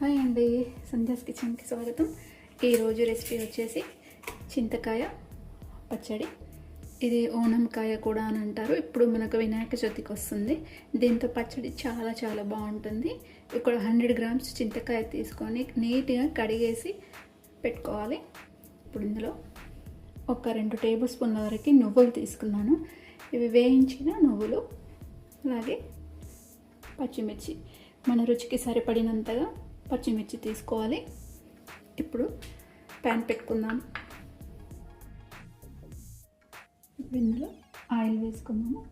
Hi అండి, సంధ్యాస్ కిచెన్కి స్వాగతం. ఈరోజు రెసిపీ వచ్చేసి చింతకాయ పచ్చడి. ఇది ఓణంకాయ కూడా అని అంటారు. ఇప్పుడు మనకు వినాయక చవితికి వస్తుంది. దీంతో పచ్చడి చాలా చాలా బాగుంటుంది. ఇక్కడ 100 గ్రామ్స్ చింతకాయ తీసుకొని నీట్గా కడిగేసి పెట్టుకోవాలి. ఇప్పుడు ఇందులో ఒక 2 టేబుల్ స్పూన్ల వరకు నువ్వులు తీసుకున్నాను. ఇవి వేయించిన నువ్వులు, అలాగే పచ్చిమిర్చి, మన రుచికి సరిపడినంతగా పచ్చిమిర్చి తీసుకోవాలి. ఇప్పుడు ప్యాన్ పెట్టుకుందాం. ఇప్పుడు ఇందులో ఆయిల్ వేసుకుందాము.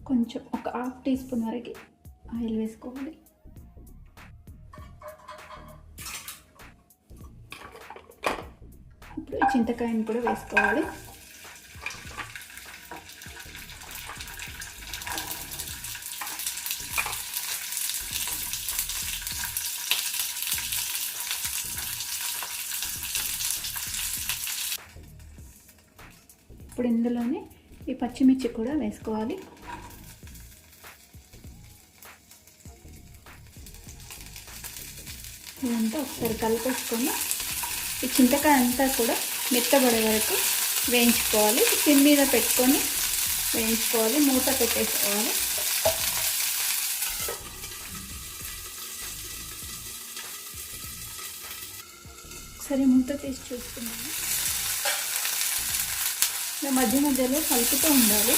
కొంచెం ఒక 1/2 టీ స్పూన్ వరకు ఆయిల్ వేసుకోవాలి. ఇప్పుడు చింతకాయని కూడా వేసుకోవాలి. ఇప్పుడు ఇందులోనే ఈ పచ్చిమిర్చి కూడా వేసుకోవాలి. ఇదంతా ఒకసారి కలిపేసుకొని ఈ చింతకాయ అంతా కూడా మెత్తబడే వరకు వేయించుకోవాలి. సిమ్ మీద పెట్టుకొని వేయించుకోవాలి. మూత పెట్టేసుకోవాలి. ఒకసారి మూత తీసి చూసుకున్నాము. మధ్య మధ్యలో కలుపుతూ ఉండాలి.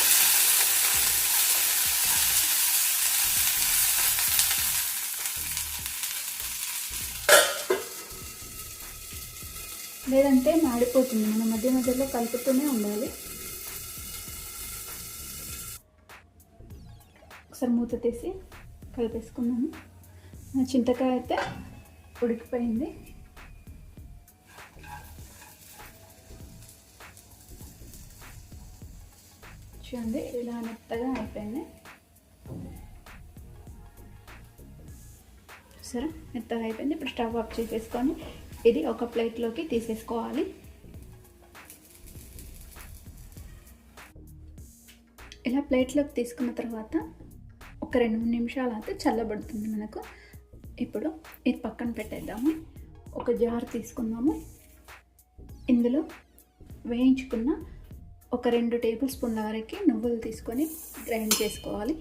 లేదంటే మాడిపోతుంది. మనం మధ్య మధ్యలో కలుపుతూనే ఉండాలి. ఒకసారి మూత తీసి కలిపేసుకున్నాము. చింతకాయ అయితే ఉడికిపోయింది. చూడండి, ఇలా మెత్తగా అయిపోయింది. సరే, మెత్తగా అయిపోయింది. ఇప్పుడు స్టవ్ ఆఫ్ చేసేసుకొని ఇది ఒక ప్లేట్లోకి తీసేసుకోవాలి. ఇలా ప్లేట్లోకి తీసుకున్న తర్వాత ఒక 2-3 నిమిషాలు అయితే చల్లబడుతుంది మనకు. ఇప్పుడు ఇది పక్కన పెట్టేద్దాము. ఒక జార్ తీసుకుందాము. ఇందులో వేయించుకున్న ఒక 2 టేబుల్ స్పూన్ల వరకు నువ్వులు తీసుకొని గ్రైండ్ చేసుకోవాలి.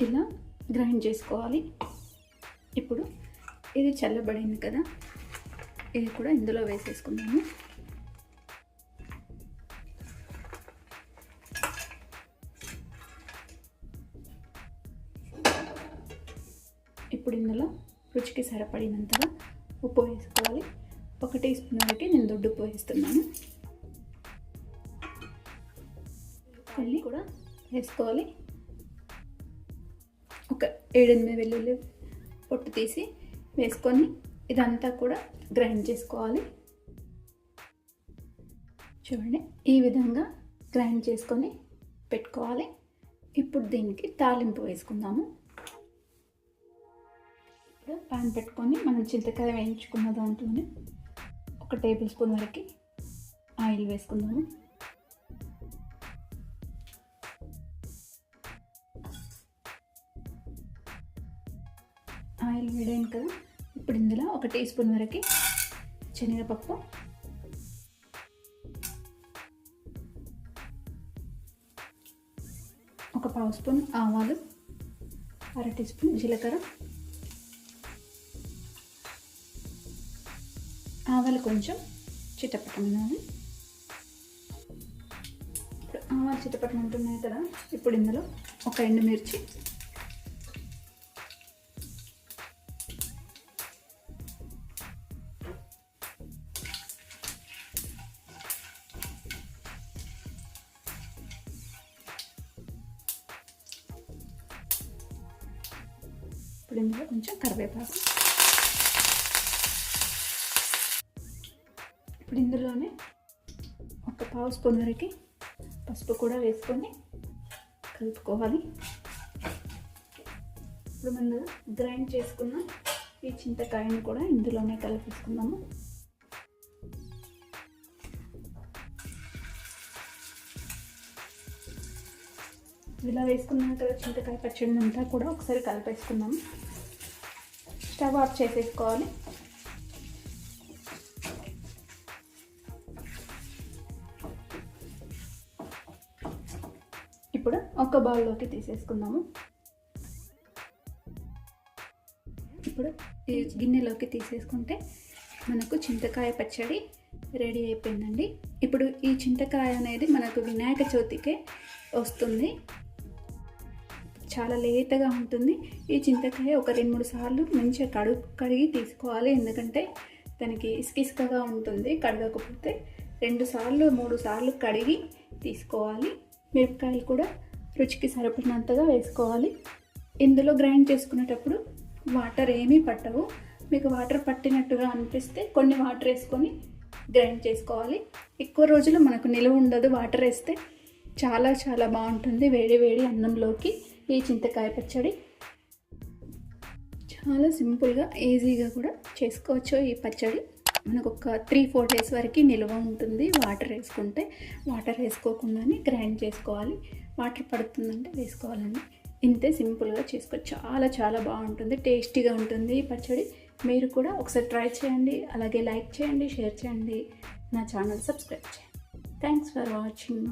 ఇలా గ్రైండ్ చేసుకోవాలి. ఇప్పుడు ఇది చల్లబడింది కదా, ఇది కూడా ఇందులో వేసేసుకున్నాము. ఇప్పుడు ఇందులో రుచికి సరిపడినంతగా ఉప్పు వేసుకోవాలి. 1 టీ స్పూన్ వరకు నేను దొడ్డుప్పు వేస్తున్నాను. కొన్ని కూడా వేసుకోవాలి. ఒక 7-8 వెల్లుల్లి పొట్టు తీసి వేసుకొని ఇదంతా కూడా గ్రైండ్ చేసుకోవాలి. చూడండి, ఈ విధంగా గ్రైండ్ చేసుకొని పెట్టుకోవాలి. ఇప్పుడు దీనికి తాలింపు వేసుకుందాము. ఇప్పుడు పాన్ పెట్టుకొని మనం చింతకాయ వేయించుకున్న దాంట్లోనే 1 టేబుల్ స్పూన్ వరకు ఆయిల్ వేసుకుందాము. ఆయిల్ వేడైంది కదా, ఇప్పుడు ఇందులో 1 టీ స్పూన్ వరకు శనగపప్పు, ఒక 1/2 స్పూన్ ఆవాలు, 1/2 టీ స్పూన్ జీలకర్ర, ఆవాలు కొంచెం చిటపటమనాలి. ఇప్పుడు ఆవాలు చిటపటమంటున్నాయి కదా, ఇప్పుడు ఇందులో ఒక ఎండుమిర్చి, ఇప్పుడు ఇందులో కొంచెం కరివేపాకు, ఇప్పుడు ఇందులోనే ఒక 1/2 స్పూన్ వరకు పసుపు కూడా వేసుకొని కలుపుకోవాలి. ఇప్పుడు మనం గ్రైండ్ చేసుకున్న ఈ చింతకాయని కూడా ఇందులోనే కలిపేసుకుందాము. ఇలా వేసుకున్నాక కదా చింతకాయ పచ్చడి అంతా కూడా ఒకసారి కలిపేసుకుందాము. స్టవ్ ఆఫ్ చేసేసుకోవాలి. ఇప్పుడు ఒక బౌల్లోకి తీసేసుకుందాము. ఇప్పుడు ఈ గిన్నెలోకి తీసేసుకుంటే మనకు చింతకాయ పచ్చడి రెడీ అయిపోయిందండి. ఇప్పుడు ఈ చింతకాయ అనేది మనకు వినాయక చవితికే వస్తుంది. చాలా లేతగా ఉంటుంది. ఈ చింతకాయ ఒక 2-3 సార్లు మంచిగా కడిగి తీసుకోవాలి. ఎందుకంటే దానికి ఇసుకగా ఉంటుంది. కడగకపోతే 2 సార్లు 3 సార్లు కడిగి తీసుకోవాలి. మిరపకాయలు కూడా రుచికి సరిపడినంతగా వేసుకోవాలి. ఇందులో గ్రైండ్ చేసుకునేటప్పుడు వాటర్ ఏమీ పట్టవు. మీకు వాటర్ పట్టినట్టుగా అనిపిస్తే కొన్ని వాటర్ వేసుకొని గ్రైండ్ చేసుకోవాలి. ఎక్కువ రోజులు మనకు నిలువ ఉండదు. వాటర్ వేస్తే చాలా చాలా బాగుంటుంది వేడి వేడి అన్నంలోకి. ఈ చింతకాయ పచ్చడి చాలా సింపుల్గా ఈజీగా కూడా చేసుకోవచ్చు. ఈ పచ్చడి మనకు ఒక 3-4 డేస్ వరకు నిల్వ ఉంటుంది. వాటర్ వేసుకుంటే, వాటర్ వేసుకోకుండానే గ్రైండ్ చేసుకోవాలి. వాటర్ పడుతుందంటే వేసుకోవాలండి. ఇంతే సింపుల్గా చేసుకోవచ్చు. చాలా చాలా బాగుంటుంది, టేస్టీగా ఉంటుంది ఈ పచ్చడి. మీరు కూడా ఒకసారి ట్రై చేయండి. అలాగే లైక్ చేయండి, షేర్ చేయండి, నా ఛానల్ సబ్స్క్రైబ్ చేయండి. Thanks for watching.